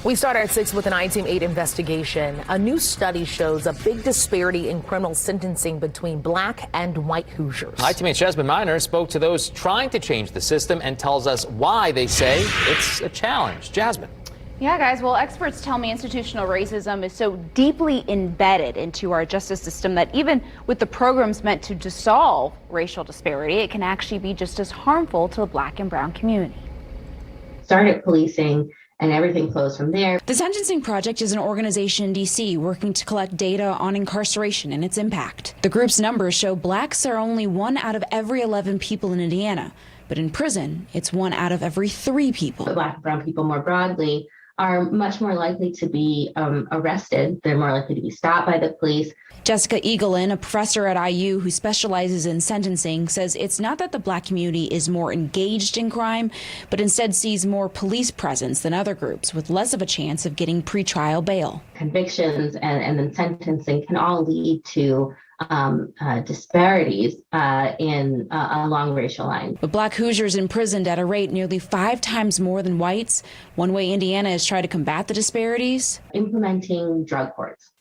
We start at 6 with an I-Team 8 investigation. A new study shows a big disparity in criminal sentencing between black and white Hoosiers. I-Team 8's Jasmine Miner spoke to those trying to change the system and tells us why they say it's a challenge. Jasmine. Yeah, guys, well, experts tell me institutional racism is so deeply embedded into our justice system that even with the programs meant to dissolve racial disparity, it can actually be just as harmful to the black and brown community. Started policing and everything flows from there. The Sentencing Project is an organization in D.C. working to collect data on incarceration and its impact. The group's numbers show blacks are only 1 out of every 11 people in Indiana, but in prison, it's 1 out of every 3 people. Black and brown people more broadly are much more likely to be arrested. They're more likely to be stopped by the police. Jessica Eaglin, a professor at IU who specializes in sentencing, says it's not that the black community is more engaged in crime, but instead sees more police presence than other groups with less of a chance of getting pretrial bail. Convictions and then sentencing can all lead to disparities along racial lines. With black Hoosiers imprisoned at a rate nearly 5 times more than whites, one way Indiana has tried to combat the disparities: implementing drug courts,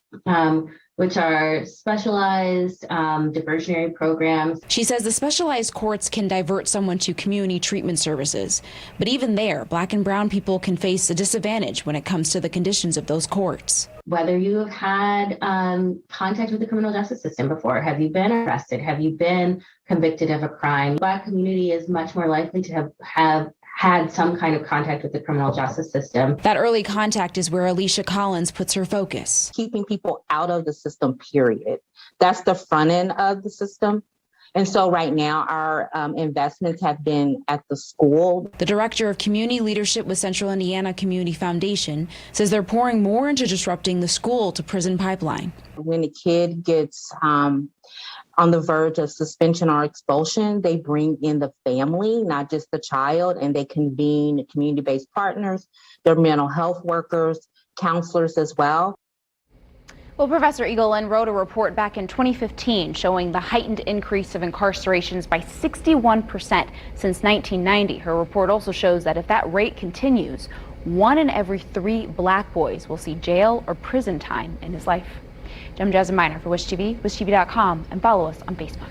which are specialized diversionary programs. She says the specialized courts can divert someone to community treatment services. But even there, black and brown people can face a disadvantage when it comes to the conditions of those courts. Whether you have had contact with the criminal justice system before, have you been arrested, have you been convicted of a crime, Black community is much more likely to have had some kind of contact with the criminal justice system. That early contact is where Alicia Collins puts her focus. Keeping people out of the system, period. That's the front end of the system. And so right now our investments have been at the school. The director of community leadership with Central Indiana Community Foundation says they're pouring more into disrupting the school to prison pipeline. When a kid gets on the verge of suspension or expulsion, they bring in the family, not just the child, and they convene community-based partners, their mental health workers, counselors as well. Well, Professor Eaglin wrote a report back in 2015 showing the heightened increase of incarcerations by 61% since 1990. Her report also shows that if that rate continues, 1 in every 3 black boys will see jail or prison time in his life. I'm Jasmine Miner for Wish TV, wishtv.com, and follow us on Facebook.